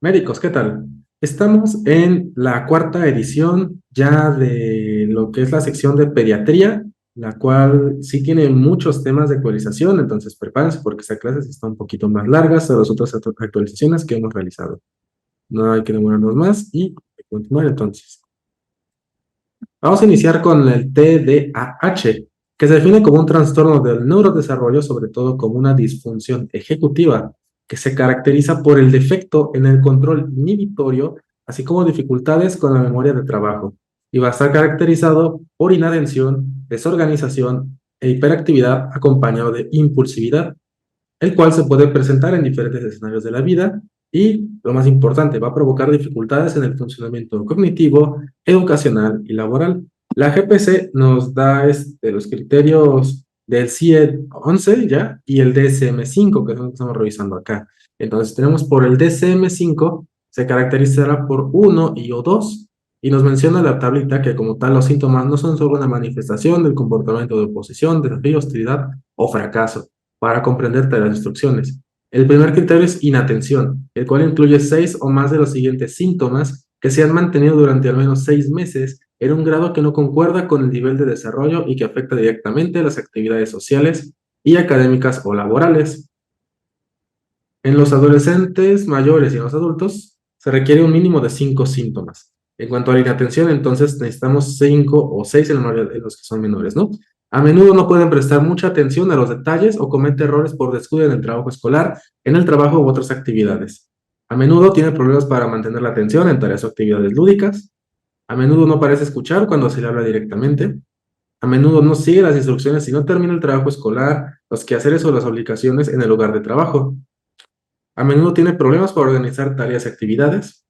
Médicos, ¿qué tal? Estamos en la cuarta edición ya de lo que es la sección de pediatría, la cual sí tiene muchos temas de actualización, entonces prepárense porque esta clase sí está un poquito más larga a las otras actualizaciones que hemos realizado. No hay que demorarnos más y continuar entonces. Vamos a iniciar con el TDAH, que se define como un trastorno del neurodesarrollo, sobre todo como una disfunción ejecutiva, que se caracteriza por el defecto en el control inhibitorio, así como dificultades con la memoria de trabajo, y va a estar caracterizado por inatención, desorganización e hiperactividad acompañado de impulsividad, el cual se puede presentar en diferentes escenarios de la vida y, lo más importante, va a provocar dificultades en el funcionamiento cognitivo, educacional y laboral. La GPC nos da los criterios del CIE-11 ya y el DSM-5, que es lo que estamos revisando acá. Entonces tenemos por el DSM-5, se caracterizará por 1 y o 2, y nos menciona la tablita que como tal los síntomas no son solo una manifestación del comportamiento de oposición, desafío, hostilidad o fracaso para comprenderte las instrucciones. El primer criterio es inatención, el cual incluye 6 o más de los siguientes síntomas que se han mantenido durante al menos 6 meses en un grado que no concuerda con el nivel de desarrollo y que afecta directamente las actividades sociales y académicas o laborales. En los adolescentes mayores y en los adultos se requiere un mínimo de 5 síntomas. En cuanto a la inatención, entonces necesitamos 5 o 6 en la mayoría de los que son menores, ¿no? A menudo no pueden prestar mucha atención a los detalles o cometen errores por descuido en el trabajo escolar, en el trabajo u otras actividades. A menudo tiene problemas para mantener la atención en tareas o actividades lúdicas. A menudo no parece escuchar cuando se le habla directamente. A menudo no sigue las instrucciones y no termina el trabajo escolar, los quehaceres o las obligaciones en el lugar de trabajo. A menudo tiene problemas para organizar tareas y actividades.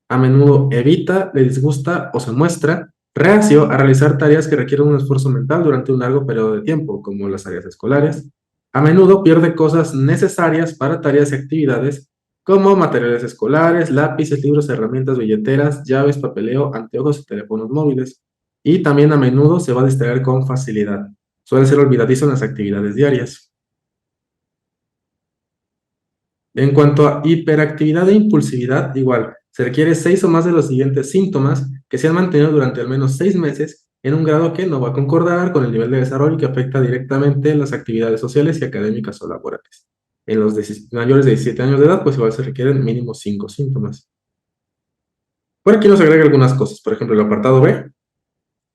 A menudo evita, le disgusta o se muestra reacio a realizar tareas que requieren un esfuerzo mental durante un largo periodo de tiempo, como las tareas escolares. A menudo pierde cosas necesarias para tareas y actividades, como materiales escolares, lápices, libros, herramientas, billeteras, llaves, papeleo, anteojos y teléfonos móviles. Y también a menudo se va a distraer con facilidad. Suele ser olvidadizo en las actividades diarias. En cuanto a hiperactividad e impulsividad, igual, se requiere 6 o más de los siguientes síntomas que se han mantenido durante al menos 6 meses en un grado que no va a concordar con el nivel de desarrollo que afecta directamente las actividades sociales y académicas o laborales. En los mayores de 17 años de edad, pues igual se requieren mínimo 5 síntomas. Por aquí nos agrega algunas cosas, por ejemplo, el apartado B,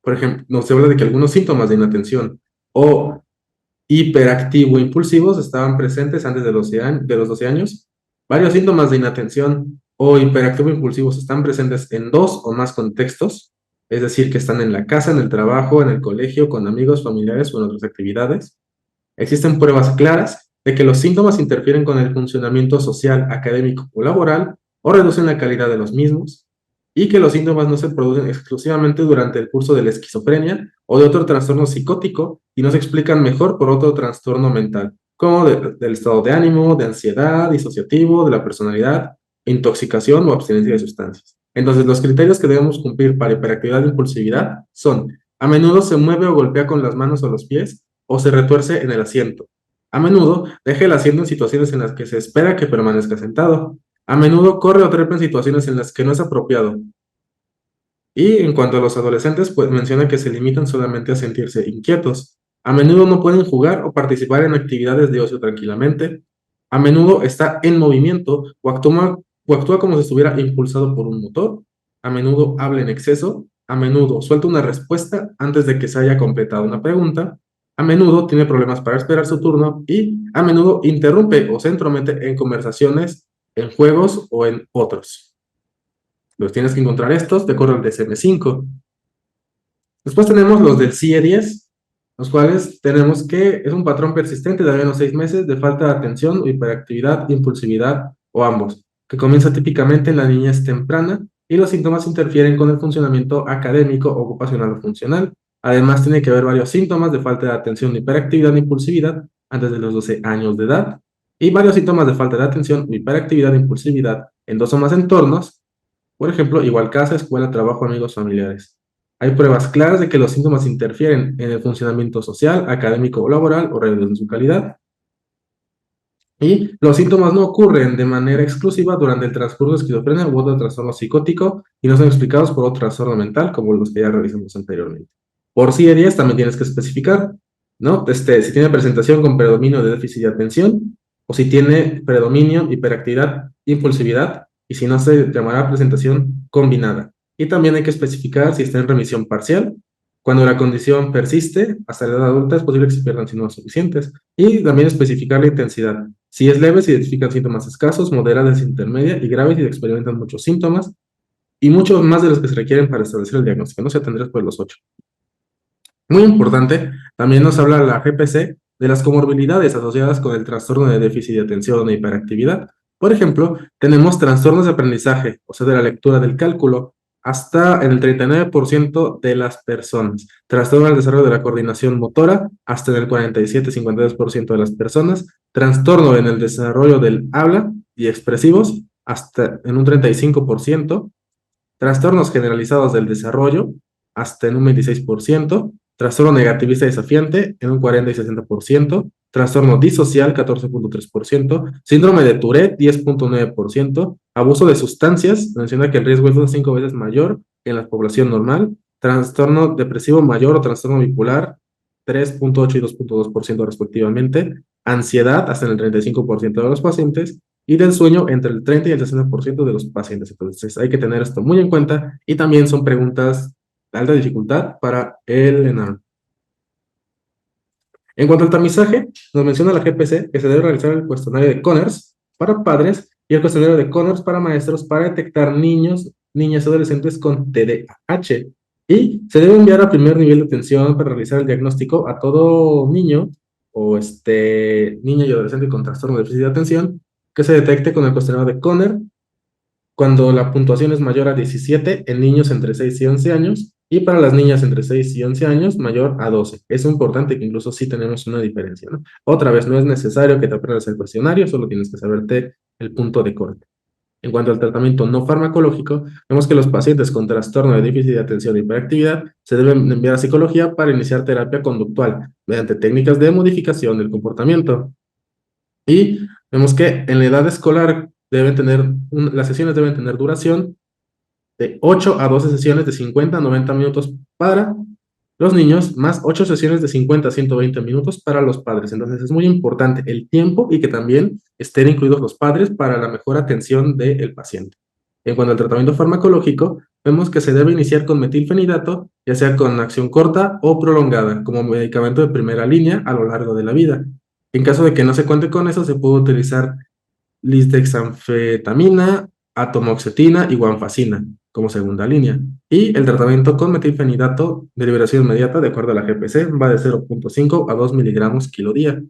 por ejemplo, nos habla de que algunos síntomas de inatención o hiperactivo impulsivos estaban presentes antes de los 12 años. Varios síntomas de inatención o hiperactivo impulsivos están presentes en 2 o más contextos, es decir, que están en la casa, en el trabajo, en el colegio, con amigos, familiares o en otras actividades. Existen pruebas claras de que los síntomas interfieren con el funcionamiento social, académico o laboral o reducen la calidad de los mismos, y que los síntomas no se producen exclusivamente durante el curso de la esquizofrenia o de otro trastorno psicótico y no se explican mejor por otro trastorno mental, como del estado de ánimo, de ansiedad, disociativo, de la personalidad, intoxicación o abstinencia de sustancias. Entonces, los criterios que debemos cumplir para hiperactividad e impulsividad son: a menudo se mueve o golpea con las manos o los pies o se retuerce en el asiento. A menudo deja el asiento en situaciones en las que se espera que permanezca sentado. A menudo corre o trepa en situaciones en las que no es apropiado. Y en cuanto a los adolescentes, pues menciona que se limitan solamente a sentirse inquietos. A menudo no pueden jugar o participar en actividades de ocio tranquilamente. A menudo está en movimiento o actúa como si estuviera impulsado por un motor. A menudo habla en exceso. A menudo suelta una respuesta antes de que se haya completado una pregunta. A menudo tiene problemas para esperar su turno y a menudo interrumpe o se entromete en conversaciones, en juegos o en otros. Los tienes que encontrar estos de acuerdo al DSM-5. Después tenemos los del CIE-10, los cuales tenemos que es un patrón persistente de al menos 6 meses de falta de atención o hiperactividad, impulsividad o ambos, que comienza típicamente en la niñez temprana y los síntomas interfieren con el funcionamiento académico, ocupacional o funcional. Además, tiene que haber varios síntomas de falta de atención, hiperactividad e impulsividad antes de los 12 años de edad y varios síntomas de falta de atención, hiperactividad e impulsividad en 2 o más entornos, por ejemplo, igual casa, escuela, trabajo, amigos, familiares. Hay pruebas claras de que los síntomas interfieren en el funcionamiento social, académico o laboral o reducen su calidad. Y los síntomas no ocurren de manera exclusiva durante el transcurso de esquizofrenia u otro trastorno psicótico y no son explicados por otro trastorno mental como los que ya revisamos anteriormente. Por CIE-10 también tienes que especificar, ¿no? Si tiene presentación con predominio de déficit de atención o si tiene predominio, hiperactividad, impulsividad y si no se llamará presentación combinada. Y también hay que especificar si está en remisión parcial. Cuando la condición persiste hasta la edad adulta es posible que se pierdan síntomas suficientes y también especificar la intensidad. Si es leve, se identifican síntomas escasos, moderados, intermedia y graves y se experimentan muchos síntomas y muchos más de los que se requieren para establecer el diagnóstico. No se tendrás por los 8. Muy importante, también nos habla la GPC de las comorbilidades asociadas con el trastorno de déficit de atención e hiperactividad. Por ejemplo, tenemos trastornos de aprendizaje, o sea, de la lectura del cálculo, hasta en el 39% de las personas. Trastorno del desarrollo de la coordinación motora, hasta en el 47-52% de las personas. Trastorno en el desarrollo del habla y expresivos, hasta en un 35%. Trastornos generalizados del desarrollo, hasta en un 26%, trastorno negativista desafiante en un 40 y 60%, trastorno disocial 14.3%, síndrome de Tourette 10.9%, abuso de sustancias, menciona que el riesgo es 5 veces mayor que en la población normal, trastorno depresivo mayor o trastorno bipolar 3.8 y 2.2% respectivamente, ansiedad hasta en el 35% de los pacientes, y del sueño entre el 30 y el 60% de los pacientes. Entonces hay que tener esto muy en cuenta y también son preguntas de alta dificultad para el ENARM. En cuanto al tamizaje, nos menciona la GPC que se debe realizar el cuestionario de Conners para padres y el cuestionario de Conners para maestros para detectar niños, niñas y adolescentes con TDAH. Y se debe enviar a primer nivel de atención para realizar el diagnóstico a todo niño o niño y adolescente con trastorno de déficit de atención que se detecte con el cuestionario de Conner cuando la puntuación es mayor a 17 en niños entre 6 y 11 años y para las niñas entre 6 y 11 años mayor a 12. Es importante que incluso sí tenemos una diferencia, ¿no? Otra vez, no es necesario que te aprendas el cuestionario, solo tienes que saberte el punto de corte. En cuanto al tratamiento no farmacológico, vemos que los pacientes con trastorno de déficit de atención e hiperactividad se deben enviar a psicología para iniciar terapia conductual mediante técnicas de modificación del comportamiento. Y vemos que en la edad escolar las sesiones deben tener duración de 8 a 12 sesiones de 50 a 90 minutos para los niños, más 8 sesiones de 50 a 120 minutos para los padres. Entonces es muy importante el tiempo y que también estén incluidos los padres para la mejor atención del paciente. En cuanto al tratamiento farmacológico, vemos que se debe iniciar con metilfenidato, ya sea con acción corta o prolongada, como medicamento de primera línea a lo largo de la vida. En caso de que no se cuente con eso, se puede utilizar lisdexanfetamina, atomoxetina y guanfacina como segunda línea. Y el tratamiento con metilfenidato de liberación inmediata, de acuerdo a la GPC, va de 0.5 a 2 miligramos kilo día.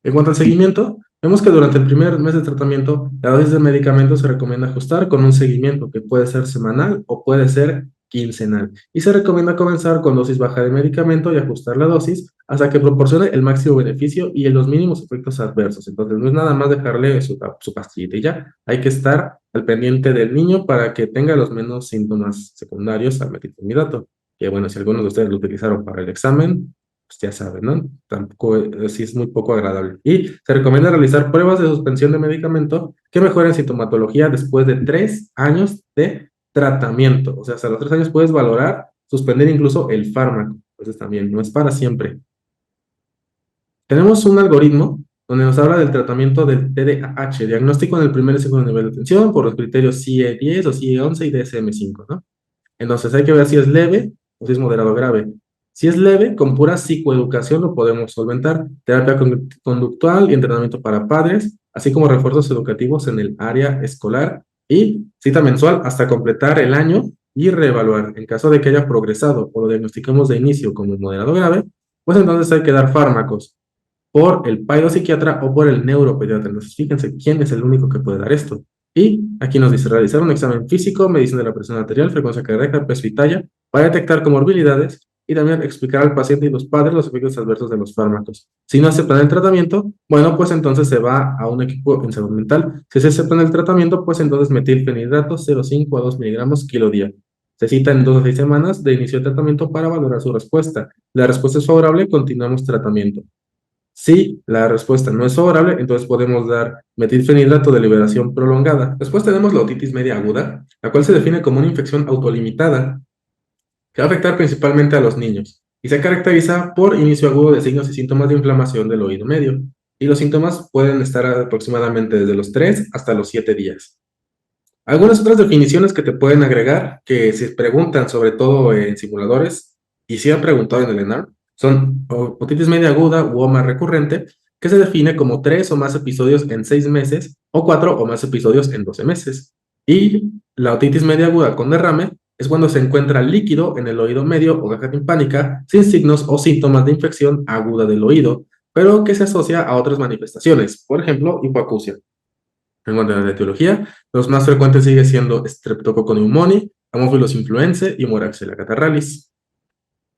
En cuanto al seguimiento, vemos que durante el primer mes de tratamiento, la dosis de medicamento se recomienda ajustar con un seguimiento que puede ser semanal o puede ser quincenal. Y se recomienda comenzar con dosis baja de medicamento y ajustar la dosis hasta que proporcione el máximo beneficio y los mínimos efectos adversos. Entonces, no es nada más dejarle su pastillita y ya. Hay que estar al pendiente del niño para que tenga los menos síntomas secundarios al metilfenidato. Que bueno, si algunos de ustedes lo utilizaron para el examen, pues ya saben, ¿no? Tampoco, sí es muy poco agradable. Y se recomienda realizar pruebas de suspensión de medicamento que mejoren sintomatología después de 3 años de tratamiento. O sea, hasta los 3 años puedes valorar, suspender incluso el fármaco. Entonces también, no es para siempre. Tenemos un algoritmo donde nos habla del tratamiento del TDAH, diagnóstico en el primer y segundo nivel de atención por los criterios CIE-10 o CIE-11 y DSM-5, ¿no? Entonces hay que ver si es leve o si es moderado o grave. Si es leve, con pura psicoeducación lo podemos solventar. Terapia conductual y entrenamiento para padres, así como refuerzos educativos en el área escolar y cita mensual hasta completar el año y reevaluar. En caso de que haya progresado o lo diagnosticamos de inicio como moderado o grave, pues entonces hay que dar fármacos por el psiquiatra o por el neuropediatra. Entonces, fíjense quién es el único que puede dar esto. Y aquí nos dice realizar un examen físico, medición de la presión arterial, frecuencia cardíaca, peso y talla, para detectar comorbilidades y también explicar al paciente y los padres los efectos adversos de los fármacos. Si no aceptan el tratamiento, bueno, pues entonces se va a un equipo en salud mental. Si se aceptan el tratamiento, pues entonces metilfenidato 0,5 a 2 miligramos kilo día. Se cita en 2 a 6 semanas de inicio de tratamiento para valorar su respuesta. La respuesta es favorable, continuamos tratamiento. Si la respuesta no es favorable, entonces podemos dar metilfenidato de liberación prolongada. Después tenemos la otitis media aguda, la cual se define como una infección autolimitada que va a afectar principalmente a los niños y se caracteriza por inicio agudo de signos y síntomas de inflamación del oído medio. Y los síntomas pueden estar aproximadamente desde los 3 hasta los 7 días. Algunas otras definiciones que te pueden agregar, que se preguntan sobre todo en simuladores, y sí han preguntado en el ENAR, son otitis media aguda u OMA recurrente, que se define como 3 o más episodios en 6 meses o 4 o más episodios en 12 meses. Y la otitis media aguda con derrame es cuando se encuentra líquido en el oído medio o caja timpánica sin signos o síntomas de infección aguda del oído, pero que se asocia a otras manifestaciones, por ejemplo, hipoacusia. En cuanto a la etiología, los más frecuentes sigue siendo Streptococcus pneumoniae, Haemophilus influenzae y Moraxella catarrhalis.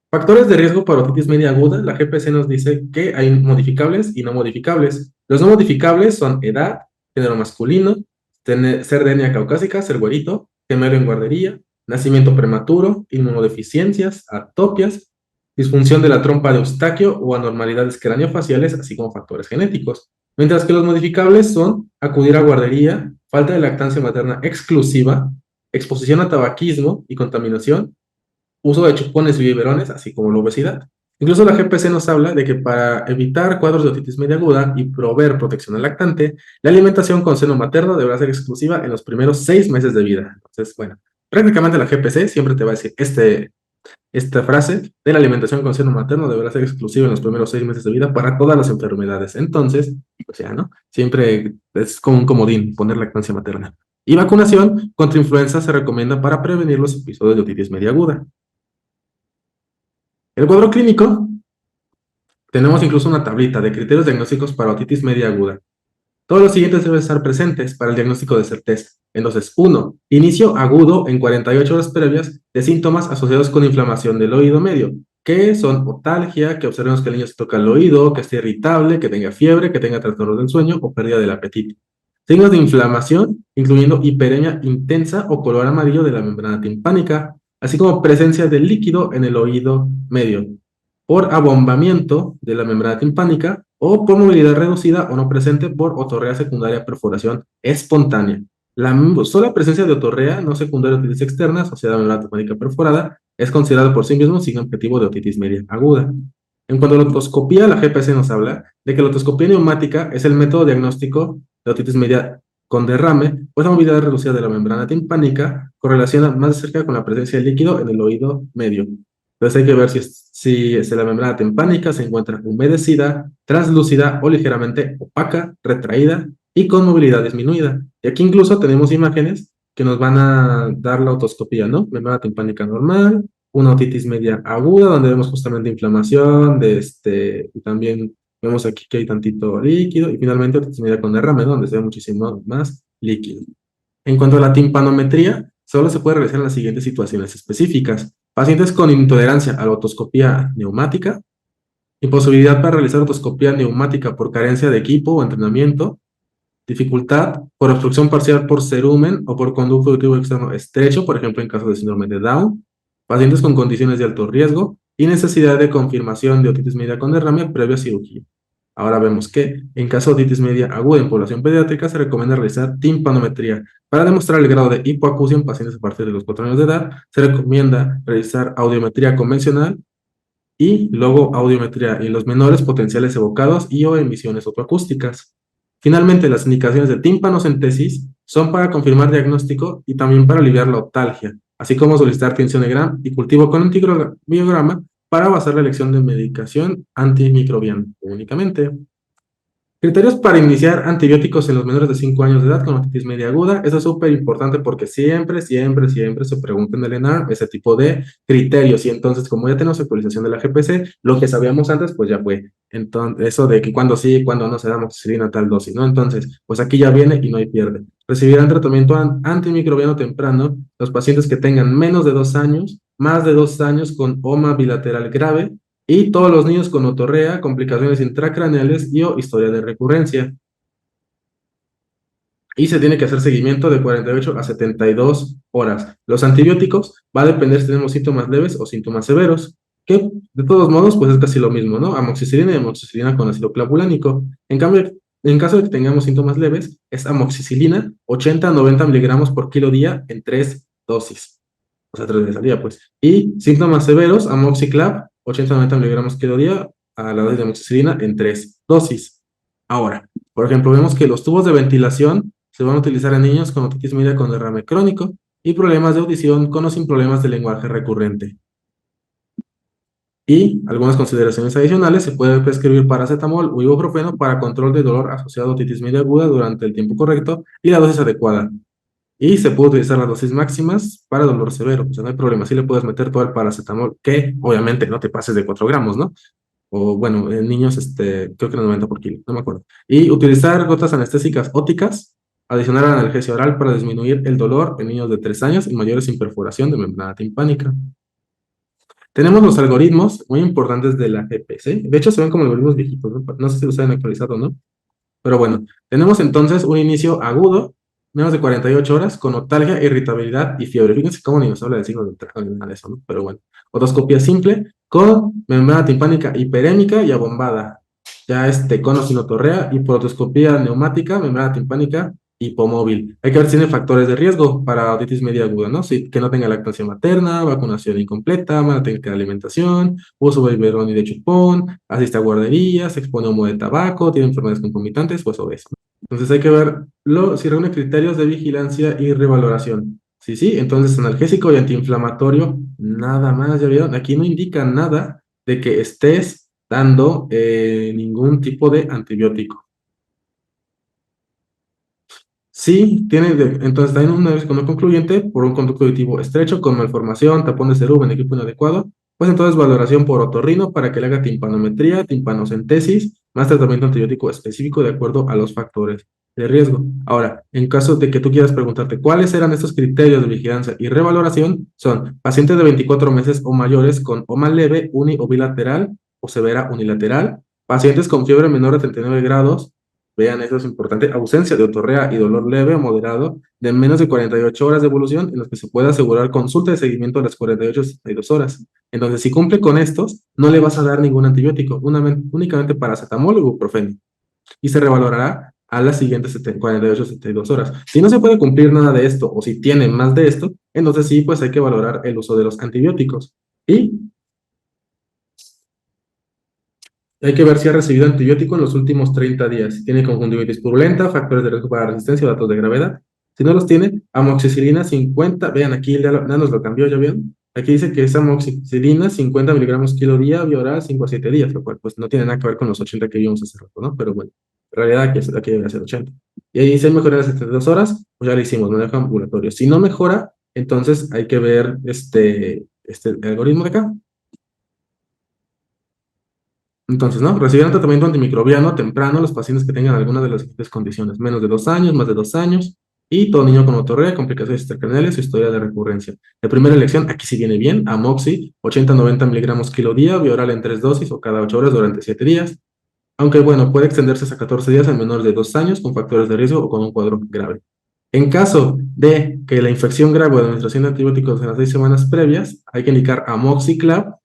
Factores de riesgo para otitis media aguda, la GPC nos dice que hay modificables y no modificables. Los no modificables son edad, género masculino, ser de etnia caucásica, ser güerito, gemelo en guardería, nacimiento prematuro, inmunodeficiencias, atopias, disfunción de la trompa de Eustaquio o anormalidades craneofaciales, así como factores genéticos. Mientras que los modificables son acudir a guardería, falta de lactancia materna exclusiva, exposición a tabaquismo y contaminación, uso de chupones y biberones, así como la obesidad. Incluso la GPC nos habla de que para evitar cuadros de otitis media aguda y proveer protección al lactante, la alimentación con seno materno deberá ser exclusiva en los primeros 6 meses de vida. Entonces, bueno, prácticamente la GPC siempre te va a decir esta frase de la alimentación con seno materno deberá ser exclusiva en los primeros 6 meses de vida para todas las enfermedades. Entonces, pues ya, ¿no? Siempre es como un comodín poner lactancia materna. Y vacunación contra influenza se recomienda para prevenir los episodios de otitis media aguda. El cuadro clínico, tenemos incluso una tablita de criterios diagnósticos para otitis media aguda. Todos los siguientes deben estar presentes para el diagnóstico de certeza. Entonces, 1. Inicio agudo en 48 horas previas de síntomas asociados con inflamación del oído medio, que son otalgia, que observemos que el niño se toca el oído, que esté irritable, que tenga fiebre, que tenga trastornos del sueño o pérdida del apetito. Signos de inflamación, incluyendo hiperemia intensa o color amarillo de la membrana timpánica, así como presencia de líquido en el oído medio, por abombamiento de la membrana timpánica o por movilidad reducida o no presente por otorrea secundaria perforación espontánea. La sola presencia de otorrea no secundaria otitis externa asociada a membrana timpánica perforada es considerado por sí mismo signo objetivo de otitis media aguda. En cuanto a la otoscopía, la GPC nos habla de que la otoscopía neumática es el método diagnóstico de otitis media con derrame, pues la movilidad reducida de la membrana timpánica correlaciona más de cerca con la presencia de líquido en el oído medio. Entonces hay que ver si la membrana timpánica se encuentra humedecida, translúcida o ligeramente opaca, retraída y con movilidad disminuida. Y aquí incluso tenemos imágenes que nos van a dar la otoscopía, ¿no? Membrana timpánica normal, una otitis media aguda, donde vemos justamente inflamación, y también vemos aquí que hay tantito líquido, y finalmente otitis media con derrame, ¿no? Donde se ve muchísimo más líquido. En cuanto a la timpanometría, solo se puede realizar en las siguientes situaciones específicas. Pacientes con intolerancia a la otoscopía neumática, imposibilidad para realizar otoscopía neumática por carencia de equipo o entrenamiento, dificultad por obstrucción parcial por cerumen o por conducto auditivo externo estrecho, por ejemplo en caso de síndrome de Down, pacientes con condiciones de alto riesgo y necesidad de confirmación de otitis media con derrame previa cirugía. Ahora vemos que en caso de otitis media aguda en población pediátrica se recomienda realizar timpanometría. Para demostrar el grado de hipoacusia en pacientes a partir de los 4 años de edad, se recomienda realizar audiometría convencional y luego audiometría en los menores potenciales evocados y o emisiones otoacústicas. Finalmente, las indicaciones de tímpanocentesis son para confirmar diagnóstico y también para aliviar la otalgia, así como solicitar tensionegram y cultivo con antibiograma para basar la elección de medicación antimicrobiana únicamente. Criterios para iniciar antibióticos en los menores de 5 años de edad con otitis media aguda. Eso es súper importante porque siempre se pregunta en el ENAR ese tipo de criterios. Y entonces, como ya tenemos actualización de la GPC, lo que sabíamos antes, pues ya fue. Entonces, eso de que cuando sí y cuando no se da amoxicilina a tal dosis, ¿no? Entonces, pues aquí ya viene y no hay pierde. Recibirán tratamiento antimicrobiano temprano los pacientes que tengan menos de 2 años, más de 2 años con OMA bilateral grave, y todos los niños con otorrea, complicaciones intracraneales y o historia de recurrencia. Y se tiene que hacer seguimiento de 48 a 72 horas. Los antibióticos va a depender si tenemos síntomas leves o síntomas severos. que de todos modos, pues es casi lo mismo, ¿no? Amoxicilina y amoxicilina con ácido clavulánico. En cambio, en caso de que tengamos síntomas leves, es amoxicilina 80 a 90 miligramos por kilo día en 3 dosis. O sea, 3 veces al día, pues. Y síntomas severos, amoxiclav 80 a 90 miligramos kilo día a la dosis de amoxicilina en 3 dosis. Ahora, por ejemplo, vemos que los tubos de ventilación se van a utilizar en niños con otitis media con derrame crónico y problemas de audición con o sin problemas de lenguaje recurrente. Y algunas consideraciones adicionales, se puede prescribir paracetamol o ibuprofeno para control de dolor asociado a otitis media aguda durante el tiempo correcto y la dosis adecuada. Y se puede utilizar las dosis máximas para dolor severo, o sea, no hay problema, sí le puedes meter todo el paracetamol, que obviamente no te pases de 4 gramos, ¿no? O bueno, en niños, creo que 90 por kilo, no me acuerdo. Y utilizar gotas anestésicas ópticas, adicionar analgesia oral para disminuir el dolor en niños de 3 años y mayores sin perforación de membrana timpánica. Tenemos los algoritmos muy importantes de la GPC. De hecho, se ven como algoritmos viejitos, ¿no? No sé si los han actualizado o no. Pero bueno, tenemos entonces un inicio agudo, menos de 48 horas, con notalgia, irritabilidad y fiebre. Fíjense cómo ni nos habla de signos de trabajo ni nada de eso, ¿no? Pero bueno, otoscopia simple, con membrana timpánica hiperémica y abombada. Ya con oscinotorrea y protoscopía neumática, membrana timpánica hipomóvil. Hay que ver si tiene factores de riesgo para otitis media aguda, ¿no? Si, que no tenga lactancia materna, vacunación incompleta, mala técnica de alimentación, uso de biberón y de chupón, asiste a guarderías, se expone a humo de tabaco, tiene enfermedades concomitantes o es obeso. Entonces hay que verlo si reúne criterios de vigilancia y revaloración. Sí, sí, entonces analgésico y antiinflamatorio, nada más, ya vieron, aquí no indica nada de que estés dando ningún tipo de antibiótico. Sí, entonces también una vez no concluyente por un conducto auditivo estrecho con malformación, tapón de cerumen, equipo inadecuado, pues entonces valoración por otorrino para que le haga timpanometría, timpanocentesis, más tratamiento antibiótico específico de acuerdo a los factores de riesgo. Ahora, en caso de que tú quieras preguntarte cuáles eran estos criterios de vigilancia y revaloración, son pacientes de 24 meses o mayores con OMA leve, uni o bilateral o severa unilateral, pacientes con fiebre menor a 39 grados. Vean, eso es importante. Ausencia de otorrea y dolor leve o moderado de menos de 48 horas de evolución en los que se puede asegurar consulta de seguimiento a las 48 a 72 horas. Entonces, si cumple con estos, no le vas a dar ningún antibiótico, únicamente paracetamol o ibuprofeno. Y se revalorará a las siguientes 48 a 72 horas. Si no se puede cumplir nada de esto o si tiene más de esto, entonces sí, pues hay que valorar el uso de los antibióticos. Y hay que ver si ha recibido antibiótico en los últimos 30 días. Si tiene conjuntivitis purulenta, factores de riesgo para resistencia o datos de gravedad. Si no los tiene, amoxicilina 50. Vean, aquí ya nos lo cambió, ¿ya vieron? Aquí dice que es amoxicilina 50 miligramos kilo día, vía oral 5 a 7 días, lo cual pues no tiene nada que ver con los 80 que vimos hace rato, ¿no? Pero bueno, en realidad aquí debe ser 80. Y ahí dice mejorar las 72 horas, pues ya le hicimos, manejo ambulatorio. Si no mejora, entonces hay que ver este algoritmo de acá. Entonces, ¿no? Recibirán tratamiento antimicrobiano temprano los pacientes que tengan alguna de las siguientes condiciones: menos de 2 años, más de 2 años, y todo niño con otorrea, complicaciones extracraniales o historia de recurrencia. De primera elección, aquí sí viene bien, amoxi, 80-90 miligramos kilo día, vía oral en 3 dosis o cada 8 horas durante 7 días. Aunque, bueno, puede extenderse hasta 14 días en menores de 2 años con factores de riesgo o con un cuadro grave. En caso de que la infección grave o de administración de antibióticos en las 6 semanas previas, hay que indicar amoxiclav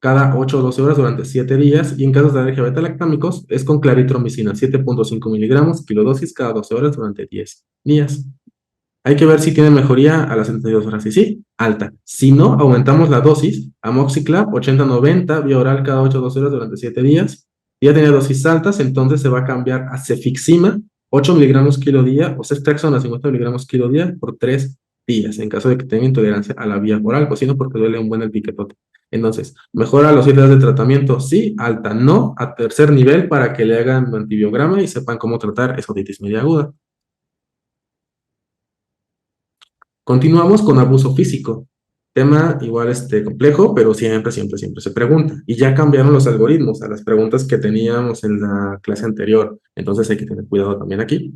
cada 8 o 12 horas durante 7 días, y en casos de alergia beta-lactámicos es con claritromicina, 7.5 miligramos, kilodosis cada 12 horas durante 10 días. Hay que ver si tiene mejoría a las 72 horas, y sí, alta. Si no, aumentamos la dosis, amoxiclav 80-90, vía oral cada 8 o 12 horas durante 7 días. Si ya tenía dosis altas, entonces se va a cambiar a cefixima, 8 miligramos kilo día, o ceftriaxona 50 miligramos kilo día por 3 días, en caso de que tenga intolerancia a la vía oral, pues sino porque duele un buen el piquetote. Entonces, mejora a los 7 días de tratamiento, sí, alta, no, a tercer nivel para que le hagan antibiograma y sepan cómo tratar esa otitis media aguda. Continuamos con abuso físico. Tema igual complejo, pero siempre se pregunta. Y ya cambiaron los algoritmos a las preguntas que teníamos en la clase anterior. Entonces hay que tener cuidado también aquí.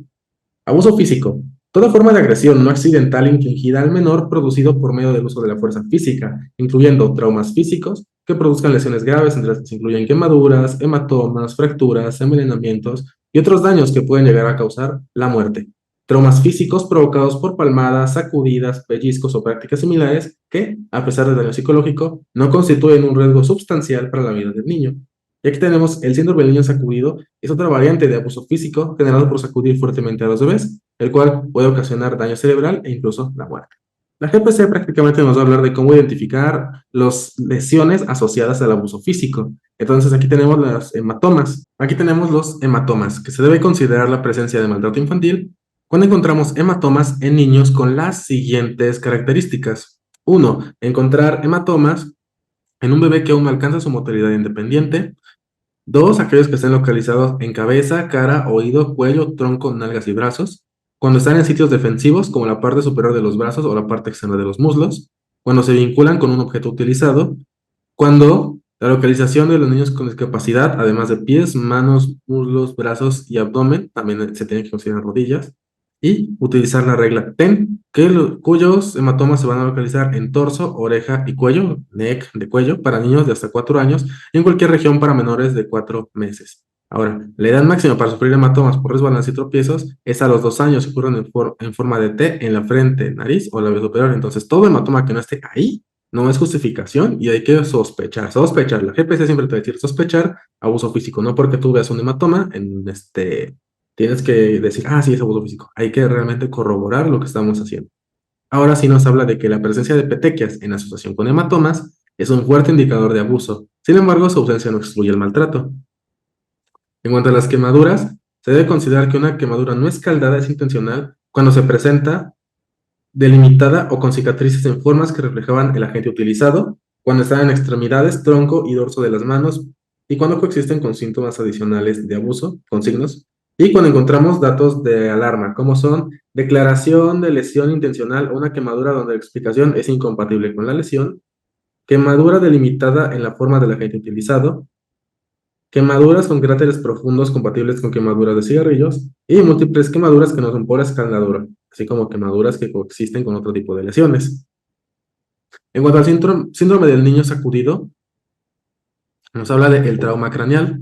Abuso físico. Toda forma de agresión no accidental infligida al menor producido por medio del uso de la fuerza física, incluyendo traumas físicos que produzcan lesiones graves, entre las que se incluyen quemaduras, hematomas, fracturas, envenenamientos y otros daños que pueden llegar a causar la muerte. traumas físicos provocados por palmadas, sacudidas, pellizcos o prácticas similares que, a pesar del daño psicológico, no constituyen un riesgo sustancial para la vida del niño. Y aquí tenemos el síndrome del niño sacudido, es otra variante de abuso físico generado por sacudir fuertemente a los bebés, el cual puede ocasionar daño cerebral e incluso la muerte. La GPC prácticamente nos va a hablar de cómo identificar las lesiones asociadas al abuso físico. Entonces aquí tenemos los hematomas. Aquí tenemos los hematomas, que se debe considerar la presencia de maltrato infantil cuando encontramos hematomas en niños con las siguientes características. 1. Encontrar hematomas en un bebé que aún no alcanza su motilidad independiente. 2. Aquellos que estén localizados en cabeza, cara, oído, cuello, tronco, nalgas y brazos. Cuando están en sitios defensivos, como la parte superior de los brazos o la parte externa de los muslos. Cuando se vinculan con un objeto utilizado. Cuando la localización de los niños con discapacidad, además de pies, manos, muslos, brazos y abdomen, también se tienen que considerar rodillas. Y utilizar la regla TEN, cuyos hematomas se van a localizar en torso, oreja y cuello, neck de cuello, para niños de hasta 4 años y en cualquier región para menores de 4 meses. Ahora, la edad máxima para sufrir hematomas por resbalance y tropiezos es a los 2 años y ocurren en forma de T en la frente, nariz o labio superior. Entonces, todo hematoma que no esté ahí no es justificación y hay que sospechar. Sospechar. La GPC siempre te va a decir sospechar abuso físico. No porque tú veas un hematoma, tienes que decir, ah, sí, es abuso físico. Hay que realmente corroborar lo que estamos haciendo. Ahora sí nos habla de que la presencia de petequias en asociación con hematomas es un fuerte indicador de abuso. Sin embargo, su ausencia no excluye el maltrato. En cuanto a las quemaduras, se debe considerar que una quemadura no escaldada es intencional cuando se presenta delimitada o con cicatrices en formas que reflejaban el agente utilizado, cuando están en extremidades, tronco y dorso de las manos, y cuando coexisten con síntomas adicionales de abuso, con signos, y cuando encontramos datos de alarma, como son declaración de lesión intencional o una quemadura donde la explicación es incompatible con la lesión, quemadura delimitada en la forma del agente utilizado, quemaduras con cráteres profundos compatibles con quemaduras de cigarrillos y múltiples quemaduras que no son por escaldadura, así como quemaduras que coexisten con otro tipo de lesiones. En cuanto al síndrome del niño sacudido, nos habla del trauma craneal.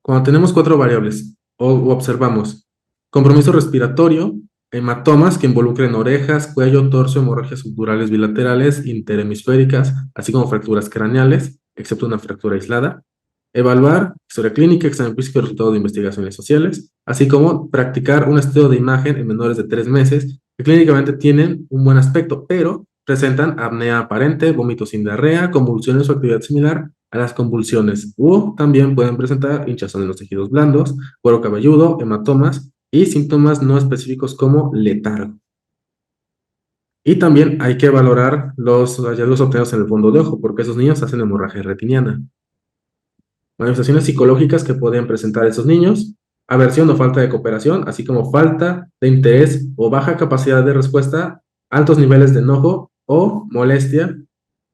Cuando tenemos 4 variables o observamos compromiso respiratorio, hematomas que involucren orejas, cuello, torso, hemorragias subdurales bilaterales, interhemisféricas, así como fracturas craneales, excepto una fractura aislada. Evaluar historia clínica, examen físico y resultados de investigaciones sociales, así como practicar un estudio de imagen en menores de 3 meses que clínicamente tienen un buen aspecto, pero presentan apnea aparente, vómitos sin diarrea, convulsiones o actividad similar a las convulsiones, o también pueden presentar hinchazón en los tejidos blandos, cuero cabelludo, hematomas y síntomas no específicos como letargo. Y también hay que valorar los hallazgos obtenidos en el fondo de ojo, porque esos niños hacen hemorragia retiniana. Manifestaciones psicológicas que pueden presentar esos niños, aversión o falta de cooperación, así como falta de interés o baja capacidad de respuesta, altos niveles de enojo o molestia,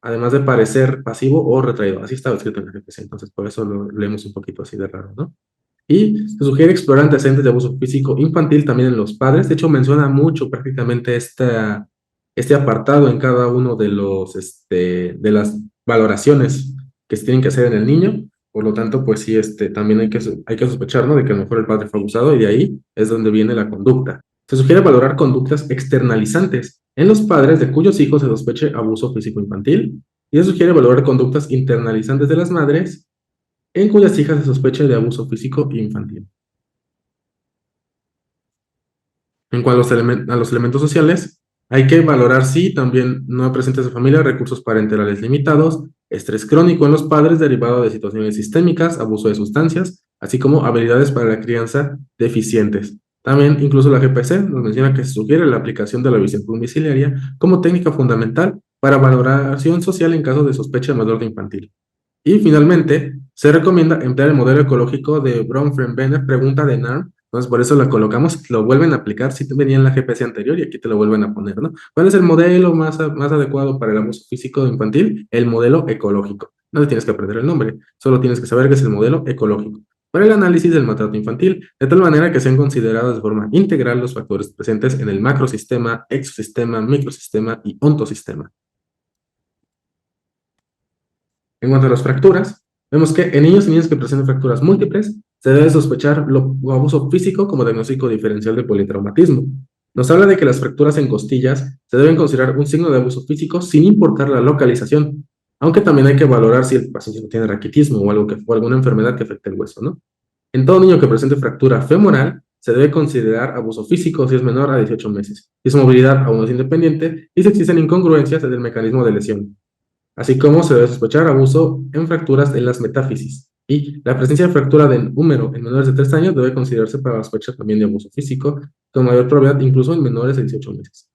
además de parecer pasivo o retraído. Así estaba escrito en la GPC, entonces por eso lo leemos un poquito así de raro, ¿no? Y se sugiere explorar antecedentes de abuso físico infantil también en los padres. De hecho, menciona mucho prácticamente este apartado en cada uno de las valoraciones que se tienen que hacer en el niño. Por lo tanto, pues sí, también hay que sospechar, ¿no? De que a lo mejor el padre fue abusado y de ahí es donde viene la conducta. Se sugiere valorar conductas externalizantes en los padres de cuyos hijos se sospeche abuso físico infantil. Y se sugiere valorar conductas internalizantes de las madres en cuyas hijas se sospecha de abuso físico infantil. En cuanto a los elementos sociales, hay que valorar si también no presentes de familia, recursos parenterales limitados, estrés crónico en los padres derivado de situaciones sistémicas, abuso de sustancias, así como habilidades para la crianza deficientes. También, incluso la GPC nos menciona que se sugiere la aplicación de la visión domiciliaria como técnica fundamental para valoración social en caso de sospecha de maltrato infantil. Y finalmente, se recomienda emplear el modelo ecológico de Bronfenbrenner, pregunta de NARM. Entonces, por eso la colocamos, lo vuelven a aplicar, si venía en la GPC anterior y aquí te lo vuelven a poner, ¿no? ¿Cuál es el modelo más adecuado para el abuso físico infantil? El modelo ecológico. No le tienes que aprender el nombre, solo tienes que saber que es el modelo ecológico. Para el análisis del maltrato infantil, de tal manera que sean considerados de forma integral los factores presentes en el macrosistema, exosistema, microsistema y ontosistema. En cuanto a las fracturas, vemos que en niños y niñas que presentan fracturas múltiples, se debe sospechar abuso físico como diagnóstico diferencial de politraumatismo. Nos habla de que las fracturas en costillas se deben considerar un signo de abuso físico sin importar la localización, aunque también hay que valorar si el paciente tiene raquitismo o alguna enfermedad que afecte el hueso, ¿no? En todo niño que presente fractura femoral, se debe considerar abuso físico si es menor a 18 meses, si su movilidad aún no es independiente y si existen incongruencias en el mecanismo de lesión, así como se debe sospechar abuso en fracturas en las metáfisis. Y la presencia de fractura del húmero en menores de 3 años debe considerarse para la sospecha también de abuso físico, con mayor probabilidad incluso en menores de 18 meses.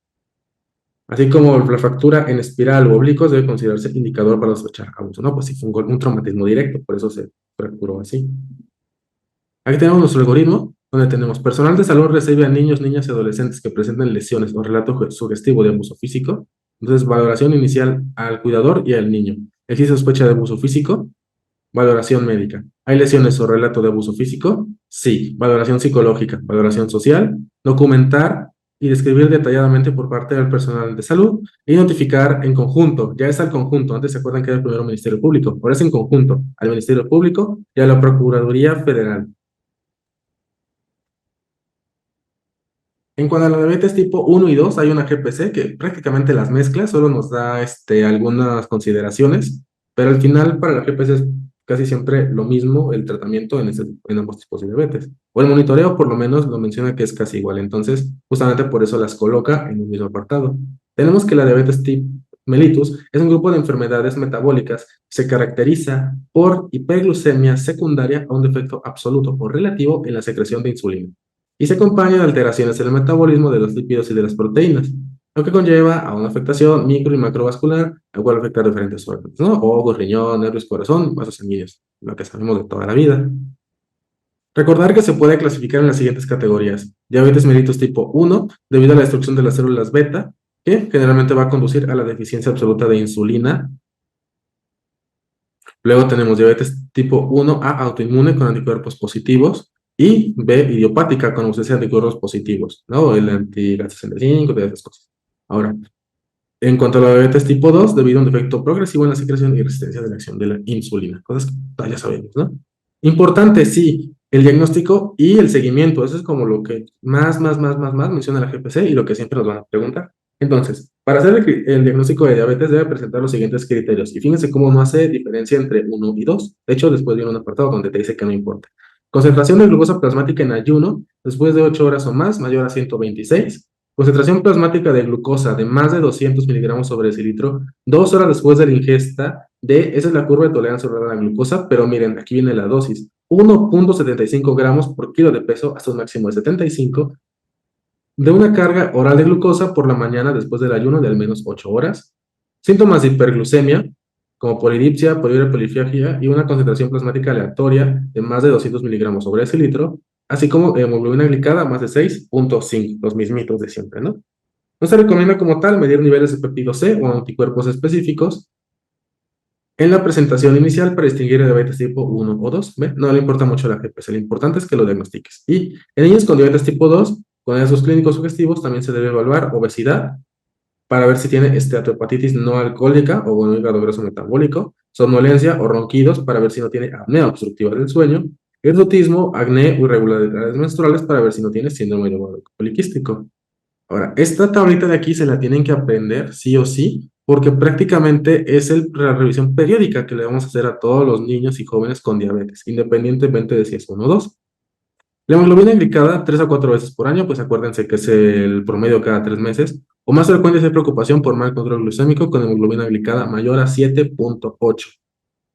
Así como la fractura en espiral o oblicuos debe considerarse indicador para sospechar abuso, ¿no? Pues si fue un traumatismo directo, por eso se fracturó así. Aquí tenemos nuestro algoritmo, donde tenemos personal de salud recibe a niños, niñas y adolescentes que presenten lesiones o relato sugestivo de abuso físico. Entonces, valoración inicial al cuidador y al niño. ¿Existe sospecha de abuso físico? Valoración médica. ¿Hay lesiones o relato de abuso físico? Sí. Valoración psicológica, valoración social, documentar y describir detalladamente por parte del personal de salud y notificar en conjunto. Ya es al conjunto. Antes se acuerdan que era el primero Ministerio Público. Ahora es en conjunto al Ministerio Público y a la Procuraduría Federal. En cuanto a la diabetes tipo 1 y 2, hay una GPC que prácticamente las mezcla, solo nos da algunas consideraciones, pero al final para la GPC es casi siempre lo mismo el tratamiento en ambos tipos de diabetes. O el monitoreo por lo menos lo menciona que es casi igual, entonces justamente por eso las coloca en un mismo apartado. Tenemos que la diabetes tipo mellitus es un grupo de enfermedades metabólicas que se caracteriza por hiperglucemia secundaria a un defecto absoluto o relativo en la secreción de insulina y se acompaña de alteraciones en el metabolismo de los lípidos y de las proteínas, lo que conlleva a una afectación micro y macrovascular, la cual afecta a diferentes órganos, ¿no? Ojos, riñón, nervios, corazón, vasos sanguíneos, lo que sabemos de toda la vida. Recordar que se puede clasificar en las siguientes categorías. Diabetes mellitus tipo 1, debido a la destrucción de las células beta, que generalmente va a conducir a la deficiencia absoluta de insulina. Luego tenemos diabetes tipo 1A autoinmune con anticuerpos positivos y B idiopática con ausencia de anticuerpos positivos, ¿no? El anti-65, de esas cosas. Ahora, en cuanto a la diabetes tipo 2, debido a un defecto progresivo en la secreción y resistencia de la acción de la insulina, cosas que ya sabemos, ¿no? Importante, sí, el diagnóstico y el seguimiento, eso es como lo que más menciona la GPC y lo que siempre nos van a preguntar. Entonces, para hacer el diagnóstico de diabetes debe presentar los siguientes criterios. Y fíjense cómo no hace diferencia entre 1 y 2. De hecho, después viene un apartado donde te dice que no importa. Concentración de glucosa plasmática en ayuno después de 8 horas o más, mayor a 126. Concentración plasmática de glucosa de más de 200 miligramos sobre decilitro 2 horas después de la ingesta esa es la curva de tolerancia oral a la glucosa, pero miren, aquí viene la dosis. 1.75 gramos por kilo de peso hasta un máximo de 75 de una carga oral de glucosa por la mañana después del ayuno de al menos 8 horas. Síntomas de hiperglucemia, como polidipsia, poliuria polifagia y una concentración plasmática aleatoria de más de 200 miligramos sobre decilitro, así como hemoglobina glicada más de 6.5, los mismitos de siempre, ¿no? No se recomienda como tal medir niveles de péptido C o anticuerpos específicos en la presentación inicial para distinguir diabetes tipo 1 o 2. ¿Ve? No le importa mucho la GPS, lo importante es que lo diagnostiques. Y en niños con diabetes tipo 2, con esos clínicos sugestivos, también se debe evaluar obesidad para ver si tiene esteatohepatitis no alcohólica o bueno, hígado graso metabólico, somnolencia o ronquidos para ver si no tiene apnea obstructiva del sueño, hirsutismo, acné o irregularidades menstruales para ver si no tiene síndrome de ovario poliquístico. Ahora, esta tablita de aquí se la tienen que aprender sí o sí, porque prácticamente es la revisión periódica que le vamos a hacer a todos los niños y jóvenes con diabetes, independientemente de si es 1 o 2. La hemoglobina glicada 3 a 4 veces por año, pues acuérdense que es el promedio cada 3 meses, o más frecuente es preocupación por mal control glucémico con hemoglobina glicada mayor a 7.8.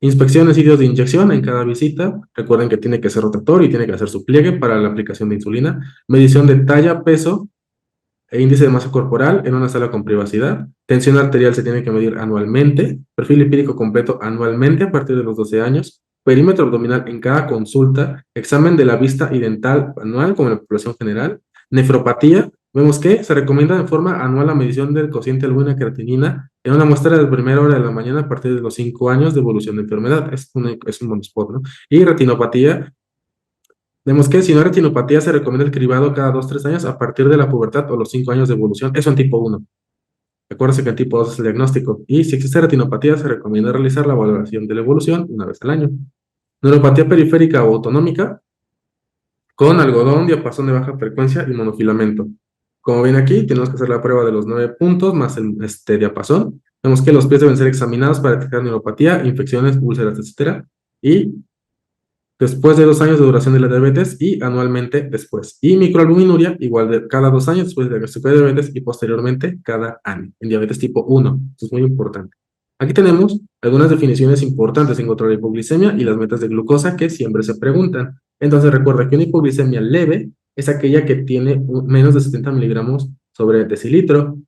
Inspección de sitios de inyección en cada visita. Recuerden que tiene que ser rotatorio y tiene que hacer su pliegue para la aplicación de insulina. Medición de talla, peso e índice de masa corporal en una sala con privacidad. Tensión arterial se tiene que medir anualmente. Perfil lipídico completo anualmente a partir de los 12 años. Perímetro abdominal en cada consulta. Examen de la vista y dental anual como en la población general. Nefropatía. Vemos que se recomienda de forma anual la medición del cociente albúmina-creatinina en una muestra de primera hora de la mañana a partir de los 5 años de evolución de enfermedad. Es un buen spot, ¿no? Y retinopatía. Vemos que si no hay retinopatía, se recomienda el cribado cada 2-3 años a partir de la pubertad o los 5 años de evolución. Eso en tipo 1. Acuérdense que en tipo 2 es el diagnóstico. Y si existe retinopatía, se recomienda realizar la valoración de la evolución una vez al año. Neuropatía periférica o autonómica con algodón, diapasón de baja frecuencia y monofilamento. Como ven aquí, tenemos que hacer la prueba de los 9 puntos más el diapasón. Vemos que los pies deben ser examinados para detectar neuropatía, infecciones, úlceras, etcétera. Y después de 2 años de duración de la diabetes y anualmente después. Y microalbuminuria, igual de cada 2 años después de diagnóstico de diabetes y posteriormente cada año, en diabetes tipo 1. Eso es muy importante. Aquí tenemos algunas definiciones importantes en contra de la hipoglicemia y las metas de glucosa que siempre se preguntan. Entonces recuerda que una hipoglicemia leve es aquella que tiene menos de 70 miligramos sobre decilitro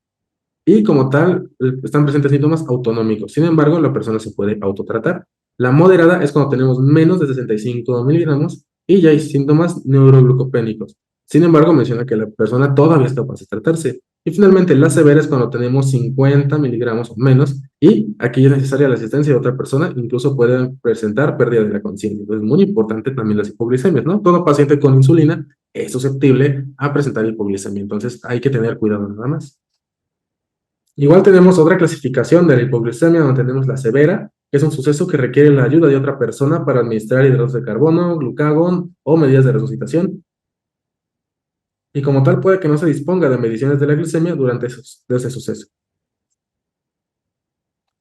y como tal están presentes síntomas autonómicos. Sin embargo, la persona se puede autotratar. La moderada es cuando tenemos menos de 65 miligramos y ya hay síntomas neuroglucopénicos. Sin embargo, menciona que la persona todavía es capaz de tratarse. Y finalmente, la severa es cuando tenemos 50 miligramos o menos y aquí es necesaria la asistencia de otra persona, incluso pueden presentar pérdida de la conciencia. Entonces, es muy importante también las hipoglicemias, ¿no? Todo paciente con insulina es susceptible a presentar hipoglicemia, entonces hay que tener cuidado nada más. Igual tenemos otra clasificación de la hipoglucemia, donde tenemos la severa, que es un suceso que requiere la ayuda de otra persona para administrar hidratos de carbono, glucagón o medidas de resucitación. Y como tal puede que no se disponga de mediciones de la glucemia durante ese suceso.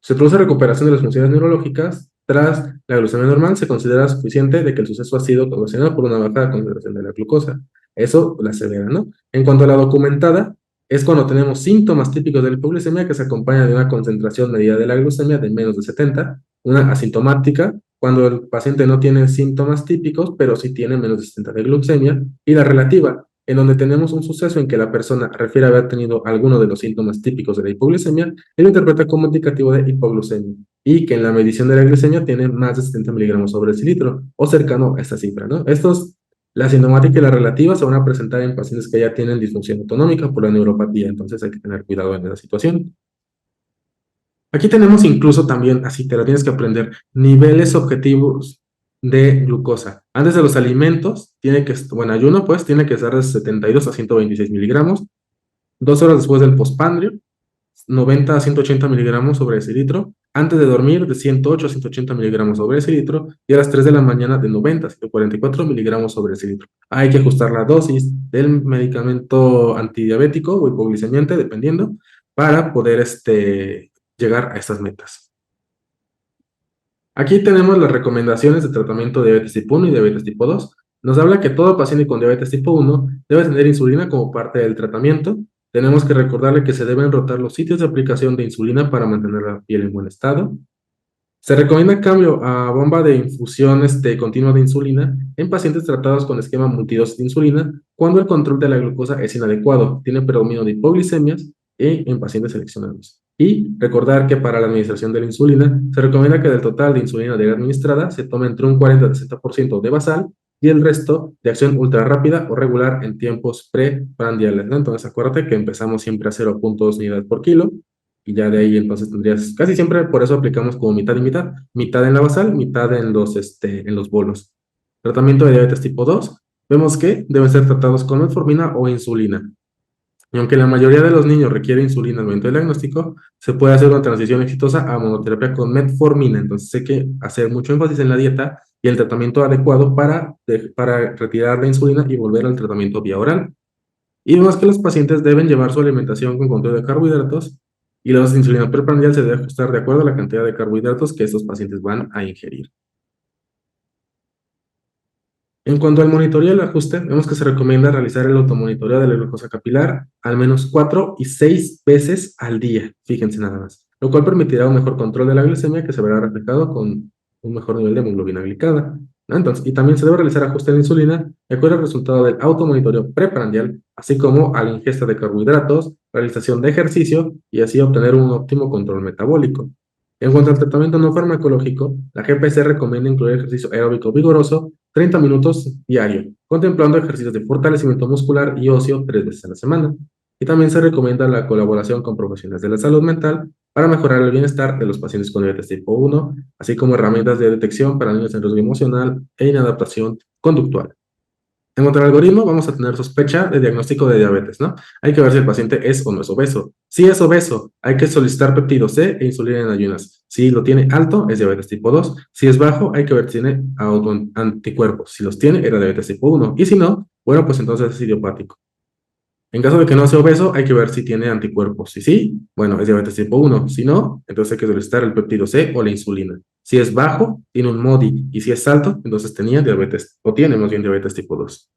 Se produce recuperación de las funciones neurológicas. Tras la glucemia normal, se considera suficiente de que el suceso ha sido ocasionado por una baja concentración de la glucosa. Eso, la severa, ¿no? En cuanto a la documentada, es cuando tenemos síntomas típicos de la hipoglucemia que se acompañan de una concentración medida de la glucemia de menos de 70, una asintomática, cuando el paciente no tiene síntomas típicos, pero sí tiene menos de 70 de glucemia, y la relativa, en donde tenemos un suceso en que la persona refiere haber tenido alguno de los síntomas típicos de la hipoglucemia y lo interpreta como indicativo de hipoglucemia, y que en la medición de la glucemia tiene más de 70 miligramos sobre decilitro, o cercano a esta cifra, ¿no? La sintomática y la relativa se van a presentar en pacientes que ya tienen disfunción autonómica por la neuropatía, entonces hay que tener cuidado en esa situación. Aquí tenemos incluso también, así te la tienes que aprender, niveles objetivos de glucosa. Antes de los alimentos, bueno, ayuno pues, tiene que ser de 72 a 126 miligramos. 2 horas después del postprandial, 90 a 180 miligramos sobre decilitro. Antes de dormir, de 108 a 180 miligramos sobre decilitro. Y a las 3 de la mañana, de 90 a 144 miligramos sobre decilitro. Hay que ajustar la dosis del medicamento antidiabético o hipoglicemiante, dependiendo, para poder llegar a estas metas. Aquí tenemos las recomendaciones de tratamiento de diabetes tipo 1 y diabetes tipo 2. Nos habla que todo paciente con diabetes tipo 1 debe tener insulina como parte del tratamiento. Tenemos que recordarle que se deben rotar los sitios de aplicación de insulina para mantener la piel en buen estado. Se recomienda cambio a bomba de infusión continua de insulina en pacientes tratados con esquema multidosis de insulina cuando el control de la glucosa es inadecuado, tiene predominio de hipoglicemias y en pacientes seleccionados. Y recordar que para la administración de la insulina se recomienda que del total de insulina diaria administrada se tome entre un 40 y 60% de basal y el resto de acción ultra rápida o regular en tiempos preprandiales, ¿no? Entonces acuérdate que empezamos siempre a 0.2 unidades por kilo y ya de ahí entonces tendrías, casi siempre por eso aplicamos como mitad y mitad en la basal, mitad en los bolos. Tratamiento de diabetes tipo 2, vemos que deben ser tratados con metformina o insulina. Y aunque la mayoría de los niños requiere insulina al momento del diagnóstico, se puede hacer una transición exitosa a monoterapia con metformina. Entonces hay que hacer mucho énfasis en la dieta y el tratamiento adecuado para retirar la insulina y volver al tratamiento vía oral. Y vemos que los pacientes deben llevar su alimentación con control de carbohidratos y la dosis de insulina preprandial se debe ajustar de acuerdo a la cantidad de carbohidratos que estos pacientes van a ingerir. En cuanto al monitoreo y el ajuste, vemos que se recomienda realizar el automonitoreo de la glucosa capilar al menos 4 y 6 veces al día, fíjense nada más, lo cual permitirá un mejor control de la glicemia que se verá reflejado con un mejor nivel de hemoglobina glicada, ¿no? Entonces, y también se debe realizar ajuste de la insulina de acuerdo al resultado del automonitoreo preprandial, así como a la ingesta de carbohidratos, realización de ejercicio y así obtener un óptimo control metabólico. En cuanto al tratamiento no farmacológico, la GPC recomienda incluir ejercicio aeróbico vigoroso 30 minutos diario, contemplando ejercicios de fortalecimiento muscular y óseo 3 veces a la semana. Y también se recomienda la colaboración con profesionales de la salud mental para mejorar el bienestar de los pacientes con diabetes tipo 1, así como herramientas de detección para niños en riesgo emocional e inadaptación conductual. En cuanto al algoritmo, vamos a tener sospecha de diagnóstico de diabetes, ¿no? Hay que ver si el paciente es o no es obeso. Si es obeso, hay que solicitar péptido C e insulina en ayunas. Si lo tiene alto, es diabetes tipo 2. Si es bajo, hay que ver si tiene autoanticuerpos. Si los tiene, era diabetes tipo 1. Y si no, bueno, pues entonces es idiopático. En caso de que no sea obeso, hay que ver si tiene anticuerpos. Si sí, bueno, es diabetes tipo 1. Si no, entonces hay que solicitar el péptido C o la insulina. Si es bajo, tiene un MODI. Y si es alto, entonces tenía diabetes, o tiene más bien diabetes tipo 2.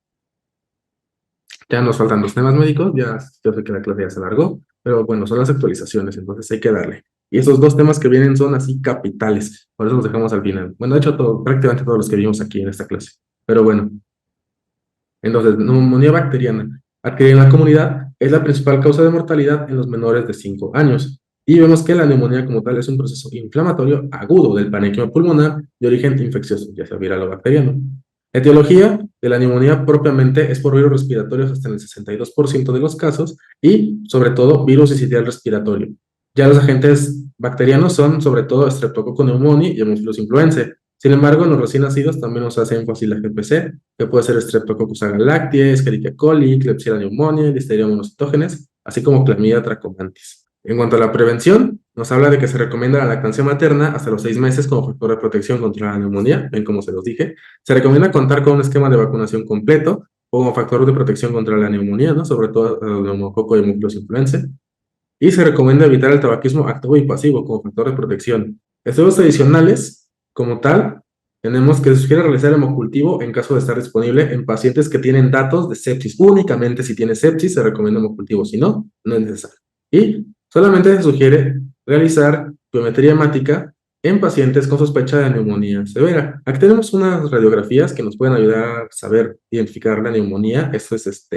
Ya nos faltan los temas médicos, ya yo sé que la clase ya se alargó, pero bueno, son las actualizaciones, entonces hay que darle. Y esos dos temas que vienen son así capitales, por eso los dejamos al final. Bueno, de hecho, prácticamente todos los que vimos aquí en esta clase. Pero bueno, entonces, neumonía bacteriana adquirida en la comunidad es la principal causa de mortalidad en los menores de 5 años. Y vemos que la neumonía como tal es un proceso inflamatorio agudo del parénquima pulmonar de origen infeccioso, ya sea viral o bacteriano. La etiología de la neumonía propiamente es por virus respiratorios hasta en el 62% de los casos y, sobre todo, virus sitial respiratorio. Ya los agentes bacterianos son, sobre todo, Streptococcus pneumoniae y Haemophilus influenzae. Sin embargo, en los recién nacidos también nos hace énfasis la GPC, que puede ser Streptococcus agalactiae, Escherichia coli, Klebsiella pneumoniae, Listeria monocytogenes, así como Clamidia trachomatis. En cuanto a la prevención, nos habla de que se recomienda la lactancia materna hasta los 6 meses como factor de protección contra la neumonía, ven como se los dije. Se recomienda contar con un esquema de vacunación completo como factor de protección contra la neumonía, ¿no? Sobre todo el neumococo y Haemophilus influenzae. Y se recomienda evitar el tabaquismo activo y pasivo como factor de protección. Estudios adicionales, como tal, tenemos que se sugiere realizar hemocultivo en caso de estar disponible en pacientes que tienen datos de sepsis. Únicamente si tiene sepsis se recomienda hemocultivo, si no, no es necesario. Y solamente se sugiere realizar biometría hemática en pacientes con sospecha de neumonía severa. Aquí tenemos unas radiografías que nos pueden ayudar a saber identificar la neumonía. Esto es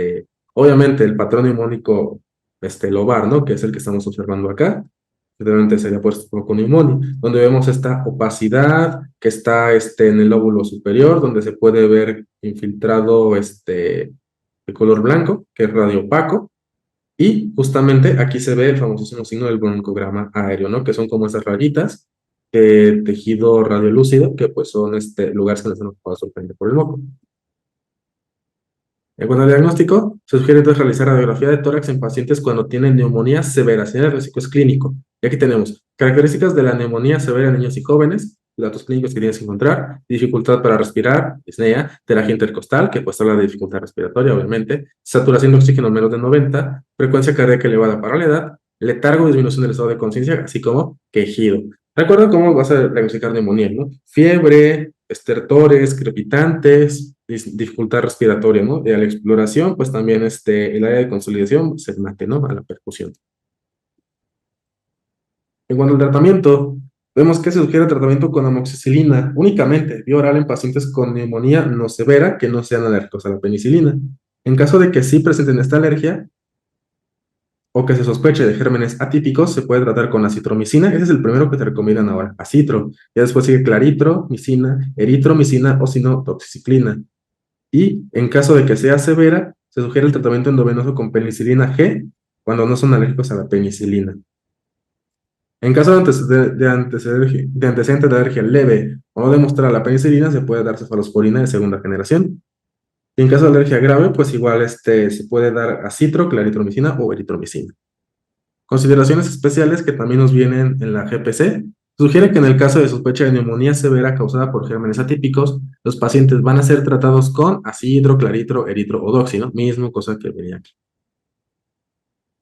obviamente el patrón neumónico lobar, ¿no? Que es el que estamos observando acá. Realmente sería puesto con neumonía, donde vemos esta opacidad que está en el lóbulo superior, donde se puede ver infiltrado de color blanco, que es radiopaco, y justamente aquí se ve el famosísimo signo del broncograma aéreo, ¿no? Que son como esas rayitas, tejido radiolúcido, que pues son lugares que nos han ocupado sorprender por el moco. En cuanto al diagnóstico, se sugiere entonces realizar radiografía de tórax en pacientes cuando tienen neumonía severa, si el riesgo es clínico. Y aquí tenemos características de la neumonía severa en niños y jóvenes, datos clínicos que tienes que encontrar, dificultad para respirar, disnea, terapia intercostal, que pues habla de dificultad respiratoria, obviamente, saturación de oxígeno menos de 90, frecuencia cardíaca elevada para la edad, letargo, disminución del estado de conciencia, así como quejido. Recuerda cómo vas a diagnosticar neumonía, ¿no? Fiebre, estertores, crepitantes, dificultad respiratoria, ¿no? Y a la exploración, pues también el área de consolidación se mate, ¿no? A la percusión. En cuanto al tratamiento, vemos que se sugiere tratamiento con amoxicilina únicamente, vía oral en pacientes con neumonía no severa que no sean alérgicos a la penicilina. En caso de que sí presenten esta alergia o que se sospeche de gérmenes atípicos, se puede tratar con acitromicina. Ese es el primero que te recomiendan ahora, acitro. Ya después sigue claritromicina, eritromicina o si no, doxiciclina. Y en caso de que sea severa, se sugiere el tratamiento endovenoso con penicilina G cuando no son alérgicos a la penicilina. En caso de antecedentes de alergia leve o no demostrar la penicilina, se puede dar cefalosporina de segunda generación. Y en caso de alergia grave, pues igual se puede dar acitro, claritromicina o eritromicina. Consideraciones especiales que también nos vienen en la GPC. Sugiere que en el caso de sospecha de neumonía severa causada por gérmenes atípicos, los pacientes van a ser tratados con acitro, claritro, eritro o doxi, ¿no? Mismo cosa que venía aquí.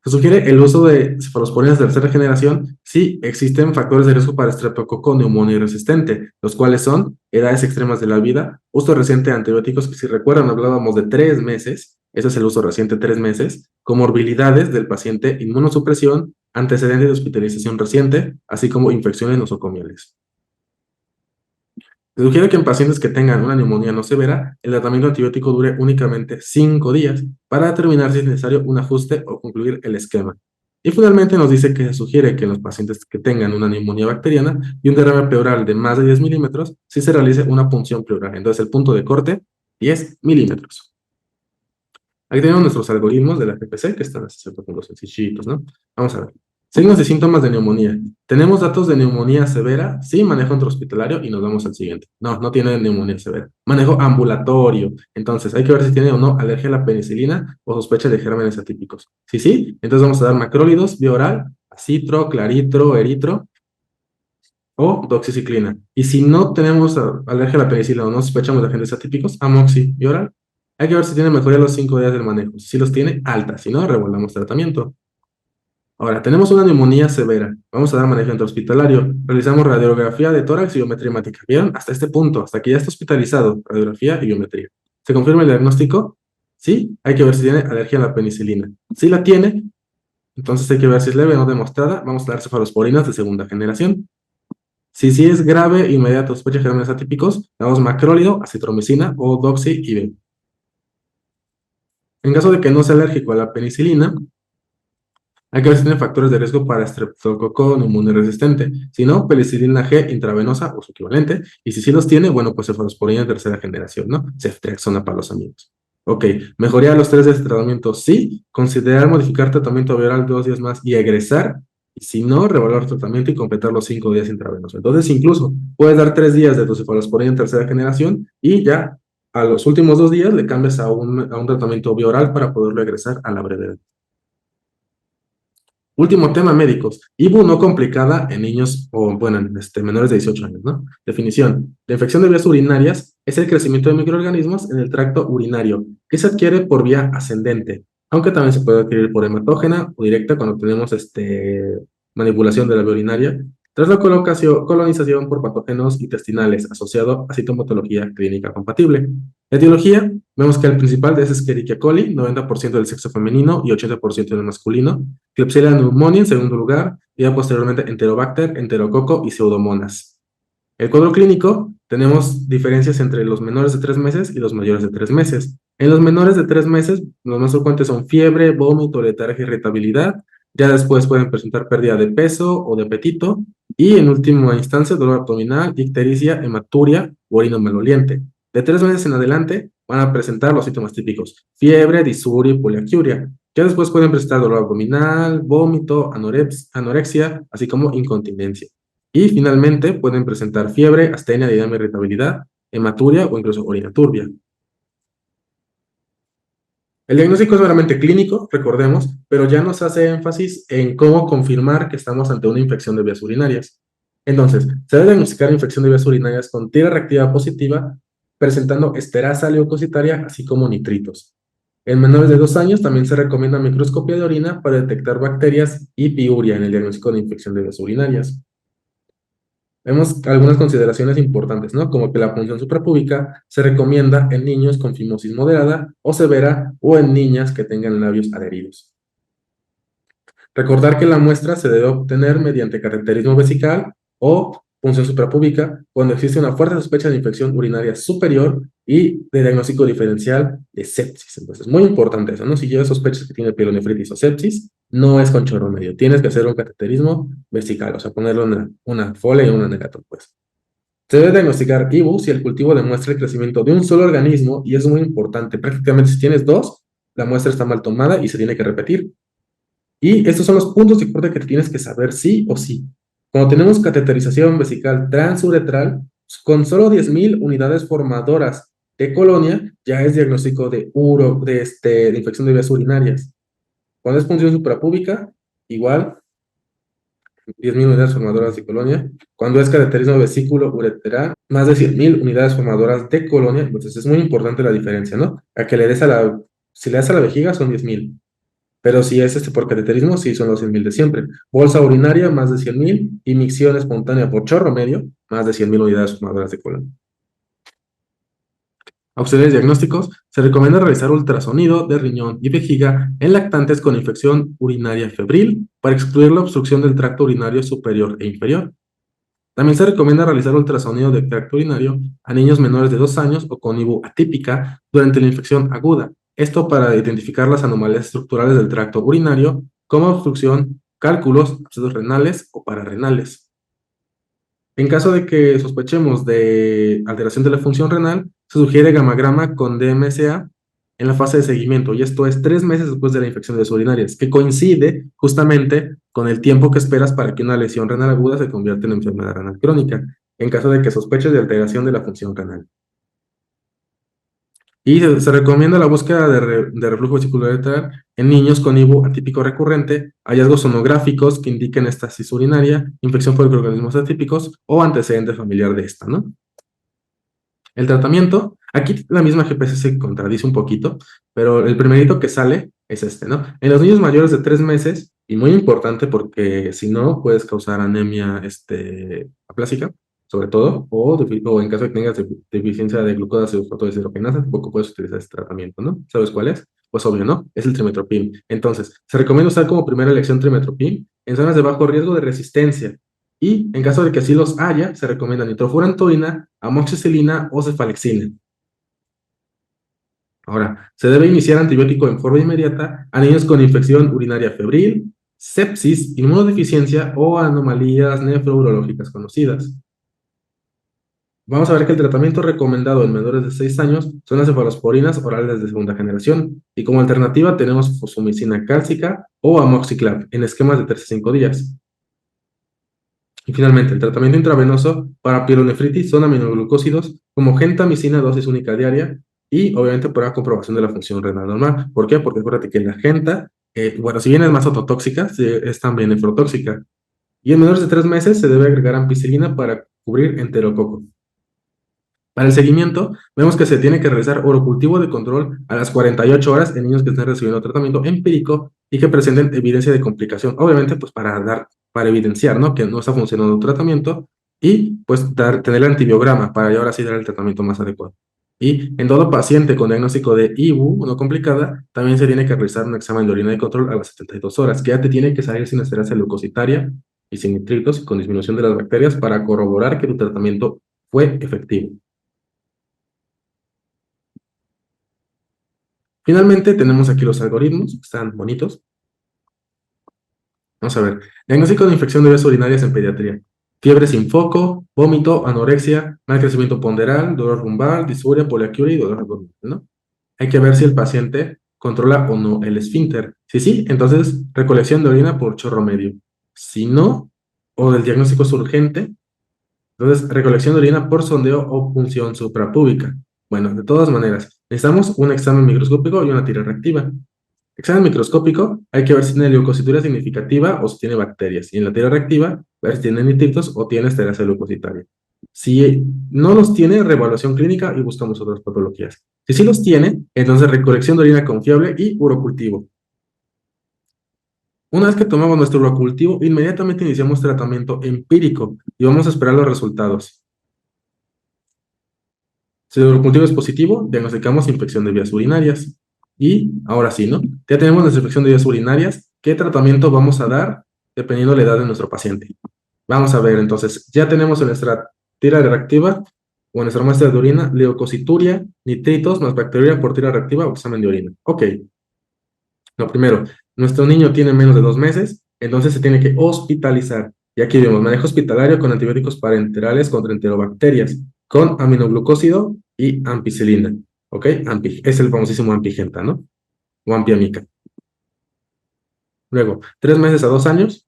Se sugiere el uso de cefalosporinas de tercera generación si existen factores de riesgo para estreptococo neumonía resistente, los cuales son edades extremas de la vida, uso reciente de antibióticos, que si recuerdan hablábamos de 3 meses, ese es el uso reciente 3 meses, comorbilidades del paciente, inmunosupresión, antecedentes de hospitalización reciente, así como infecciones nosocomiales. Se sugiere que en pacientes que tengan una neumonía no severa, el tratamiento antibiótico dure únicamente 5 días para determinar si es necesario un ajuste o concluir el esquema. Y finalmente nos dice que se sugiere que en los pacientes que tengan una neumonía bacteriana y un derrame pleural de más de 10 milímetros, si se realice una punción pleural. Entonces el punto de corte, 10 milímetros. Aquí tenemos nuestros algoritmos de la GPC, que están hasta cierto punto sencillitos, ¿no? Vamos a ver. Signos y síntomas de neumonía. ¿Tenemos datos de neumonía severa? Sí, manejo intrahospitalario y nos vamos al siguiente. No, no tiene neumonía severa. Manejo ambulatorio. Entonces, hay que ver si tiene o no alergia a la penicilina o sospecha de gérmenes atípicos. Sí, sí. Entonces vamos a dar macrólidos, vía oral, acitro, claritro, eritro o doxiciclina. Y si no tenemos alergia a la penicilina o no sospechamos de agentes atípicos, amoxi, vía oral. Hay que ver si tiene mejoría los 5 días del manejo. Si los tiene, alta. Si no, revolvamos tratamiento. Ahora, tenemos una neumonía severa. Vamos a dar manejo intrahospitalario. Realizamos radiografía de tórax y biometría hemática. ¿Vieron? Hasta este punto, hasta que ya está hospitalizado. Radiografía y biometría. ¿Se confirma el diagnóstico? Sí. Hay que ver si tiene alergia a la penicilina. Si la tiene, entonces hay que ver si es leve o no demostrada. Vamos a dar cefalosporinas de segunda generación. Si sí es grave, inmediata sospecha de gérmenes atípicos, damos macrólido, acitromicina o doxy-IB. En caso de que no sea alérgico a la penicilina, hay que ver si tiene factores de riesgo para estreptococo resistente. Si no, penicilina G intravenosa o su equivalente. Y si sí los tiene, bueno, pues cefalosporina de tercera generación, ¿no? Ceftriaxona para los amigos. Ok, mejoría de los 3 días de tratamiento, sí. Considerar modificar tratamiento viral 2 días más y egresar. Y si no, revaluar tratamiento y completar los 5 días intravenosos. Entonces, incluso puedes dar 3 días de tu cefalosporina en tercera generación y ya a los últimos 2 días le cambias a un tratamiento bioral para poderlo egresar a la brevedad. Último tema, médicos. IBU no complicada en niños o, bueno, en menores de 18 años, ¿no? Definición. La infección de vías urinarias es el crecimiento de microorganismos en el tracto urinario, que se adquiere por vía ascendente, aunque también se puede adquirir por hematógena o directa cuando tenemos manipulación de la vía urinaria, tras la colonización por patógenos intestinales asociado a sintomatología clínica compatible. Etiología, vemos que el principal de ese es Escherichia coli, 90% del sexo femenino y 80% del masculino. Klebsiella pneumoniae en segundo lugar, y ya posteriormente Enterobacter, Enterococo y Pseudomonas. El cuadro clínico, tenemos diferencias entre los menores de 3 meses y los mayores de 3 meses. En los menores de 3 meses, los más frecuentes son fiebre, vómito, letargia, irritabilidad. Ya después pueden presentar pérdida de peso o de apetito. Y en última instancia, dolor abdominal, ictericia, hematuria o orino maloliente. De 3 meses en adelante van a presentar los síntomas típicos: fiebre, disuria y poliaquiuria. Ya después pueden presentar dolor abdominal, vómito, anorexia, así como incontinencia. Y finalmente pueden presentar fiebre, astenia, diarrea, irritabilidad, hematuria o incluso orina turbia. El diagnóstico es meramente clínico, recordemos, pero ya nos hace énfasis en cómo confirmar que estamos ante una infección de vías urinarias. Entonces, se debe diagnosticar infección de vías urinarias con tira reactiva positiva, presentando esterasa leucocitaria, así como nitritos. En menores de 2 años también se recomienda microscopía de orina para detectar bacterias y piuria en el diagnóstico de infección de vías urinarias. Vemos algunas consideraciones importantes, ¿no? Como que la punción suprapúbica se recomienda en niños con fimosis moderada o severa o en niñas que tengan labios adheridos. Recordar que la muestra se debe obtener mediante cateterismo vesical o punción suprapúbica cuando existe una fuerte sospecha de infección urinaria superior y de diagnóstico diferencial de sepsis. Entonces, muy importante eso, ¿no? Si llevas sospechas que tiene pielonefritis o sepsis, no es con chorro medio. Tienes que hacer un cateterismo vesical, o sea, ponerle una folia y una negator, pues. Se debe diagnosticar IBU si el cultivo demuestra el crecimiento de un solo organismo y es muy importante. Prácticamente si tienes dos, la muestra está mal tomada y se tiene que repetir. Y estos son los puntos de corte que tienes que saber sí o sí. Cuando tenemos cateterización vesical transuretral, con solo 10.000 unidades formadoras de colonia, ya es diagnóstico de infección de vías urinarias. Cuando es punción suprapúbica, igual, 10.000 unidades formadoras de colonia. Cuando es cateterismo vesículo ureteral, más de 100.000 unidades formadoras de colonia. Entonces es muy importante la diferencia, ¿no? Si le das a la vejiga son 10.000. Pero si es por cateterismo, sí son los 100.000 de siempre. Bolsa urinaria, más de 100.000. Y micción espontánea por chorro medio, más de 100.000 unidades formadoras de colonia. Auxiliares diagnósticos, se recomienda realizar ultrasonido de riñón y vejiga en lactantes con infección urinaria febril para excluir la obstrucción del tracto urinario superior e inferior. También se recomienda realizar ultrasonido de tracto urinario a niños menores de 2 años o con IBU atípica durante la infección aguda. Esto para identificar las anomalías estructurales del tracto urinario como obstrucción, cálculos, abscesos renales o pararrenales. En caso de que sospechemos de alteración de la función renal, se sugiere gamagrama con DMSA en la fase de seguimiento, y esto es 3 meses después de la infección de vías urinarias, que coincide justamente con el tiempo que esperas para que una lesión renal aguda se convierta en enfermedad renal crónica, en caso de que sospeches de alteración de la función renal. Y se recomienda la búsqueda de reflujo vesicular en niños con IBU atípico recurrente, hallazgos sonográficos que indiquen estasis urinaria, infección por microorganismos atípicos o antecedente familiar de esta, ¿no? El tratamiento, aquí la misma GPS se contradice un poquito, pero el primerito que sale es este, ¿no? En los niños mayores de 3 meses, y muy importante porque si no, puedes causar anemia aplásica, sobre todo, o en caso de que tengas deficiencia de glucosa o deshidrogenasa, tampoco puedes utilizar este tratamiento, ¿no? ¿Sabes cuál es? Pues obvio, ¿no? Es el trimetoprim. Entonces, se recomienda usar como primera elección trimetoprim en zonas de bajo riesgo de resistencia. Y en caso de que así los haya, se recomienda nitrofurantoína, amoxicilina o cefalexina. Ahora, se debe iniciar antibiótico en forma inmediata a niños con infección urinaria febril, sepsis, inmunodeficiencia o anomalías nefrourológicas conocidas. Vamos a ver que el tratamiento recomendado en menores de 6 años son las cefalosporinas orales de segunda generación, y como alternativa tenemos fosfomicina cálcica o amoxiclav en esquemas de 3 a 5 días. Y finalmente, el tratamiento intravenoso para pielonefritis son aminoglucósidos como gentamicina dosis única diaria y obviamente por la comprobación de la función renal normal. ¿Por qué? Porque acuérdate que la genta, bueno, si bien es más ototóxica, es también nefrotóxica. Y en menores de 3 meses se debe agregar ampicilina para cubrir enterococo. Para el seguimiento, vemos que se tiene que realizar orocultivo de control a las 48 horas en niños que estén recibiendo tratamiento empírico y que presenten evidencia de complicación. Obviamente, pues para evidenciar, ¿no? Que no está funcionando el tratamiento y pues tener el antibiograma para ahora sí dar el tratamiento más adecuado. Y en todo paciente con diagnóstico de IBU no complicada, también se tiene que realizar un examen de orina de control a las 72 horas, que ya te tiene que salir sin esterasa leucocitaria y sin nitritos y con disminución de las bacterias para corroborar que tu tratamiento fue efectivo. Finalmente, tenemos aquí los algoritmos, que están bonitos. Vamos a ver. Diagnóstico de infección de vías urinarias en pediatría. Fiebre sin foco, vómito, anorexia, mal crecimiento ponderal, dolor lumbar, disfuria, poliaquiuria y dolor abdominal, ¿no? Hay que ver si el paciente controla o no el esfínter. Si sí, entonces recolección de orina por chorro medio. Si no, o el diagnóstico es urgente, entonces recolección de orina por sondeo o punción suprapúbica. Bueno, de todas maneras, necesitamos un examen microscópico y una tira reactiva. Examen microscópico, hay que ver si tiene leucocitura significativa o si tiene bacterias. Y en la tira reactiva, ver si tiene nitritos o tiene esterasa leucocitaria. Si no los tiene, reevaluación clínica y buscamos otras patologías. Si sí los tiene, entonces recolección de orina confiable y urocultivo. Una vez que tomamos nuestro urocultivo, inmediatamente iniciamos tratamiento empírico y vamos a esperar los resultados. Si el urocultivo es positivo, diagnosticamos infección de vías urinarias. Y ahora sí, ¿no? Ya tenemos nuestra infección de vías urinarias. ¿Qué tratamiento vamos a dar dependiendo de la edad de nuestro paciente? Vamos a ver, entonces, ya tenemos en nuestra tira reactiva o en nuestra muestra de orina leucocituria, nitritos más bacteriuria por tira reactiva o examen de orina. Ok. Lo primero, nuestro niño tiene menos de 2 meses, entonces se tiene que hospitalizar. Y aquí vemos manejo hospitalario con antibióticos parenterales contra enterobacterias, con aminoglucósido y ampicilina. ¿Ok? Es el famosísimo ampigenta, ¿no? O ampiamica. Luego, 3 meses a 2 años,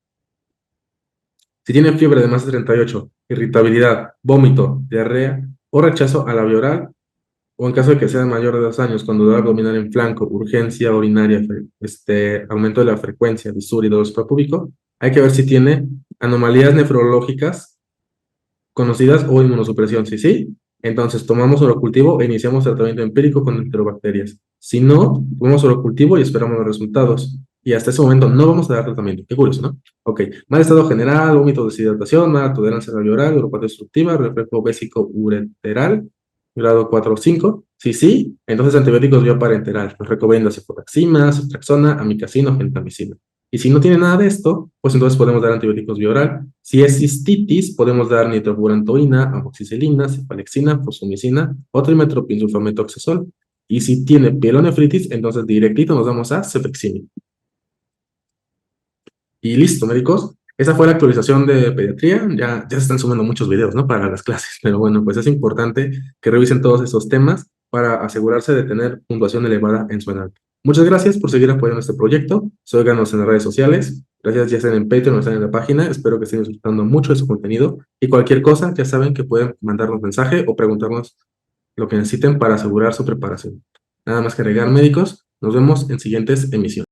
si tiene fiebre de más de 38, irritabilidad, vómito, diarrea o rechazo a la vía oral, o en caso de que sea mayor de 2 años, con dolor abdominal en flanco, urgencia urinaria, aumento de la frecuencia, disuria y dolor suprapúbico, hay que ver si tiene anomalías nefrológicas conocidas o inmunosupresión. Si sí, entonces tomamos orocultivo e iniciamos tratamiento empírico con enterobacterias. Si no, tomamos orocultivo y esperamos los resultados. Y hasta ese momento no vamos a dar tratamiento. Qué curioso, ¿no? Ok. Mal estado general, vómito, deshidratación, mala tolerancia a la vía oral, uropatía obstructiva, reflejo bésico ureteral, grado 4 o 5. Si sí, entonces antibióticos vía parenteral. Nos recomienda cefotaxima, ceftriaxona, amikacino, gentamicina. Y si no tiene nada de esto, pues entonces podemos dar antibióticos vía oral. Si es cistitis, podemos dar nitrofurantoína, amoxicilina, cefalexina, fosfomicina o trimethoprim sulfametoxazol. Y si tiene pielonefritis, entonces directito nos vamos a cefixime. Y listo, médicos. Esa fue la actualización de pediatría. Ya se están sumando muchos videos, ¿no? Para las clases. Pero bueno, pues es importante que revisen todos esos temas para asegurarse de tener puntuación elevada en su ENALP. Muchas gracias por seguir apoyando este proyecto. Síganos en las redes sociales. Gracias, ya sean en Patreon o estén en la página. Espero que estén disfrutando mucho de su contenido. Y cualquier cosa, ya saben que pueden mandarnos mensaje o preguntarnos lo que necesiten para asegurar su preparación. Nada más que agregar, médicos. Nos vemos en siguientes emisiones.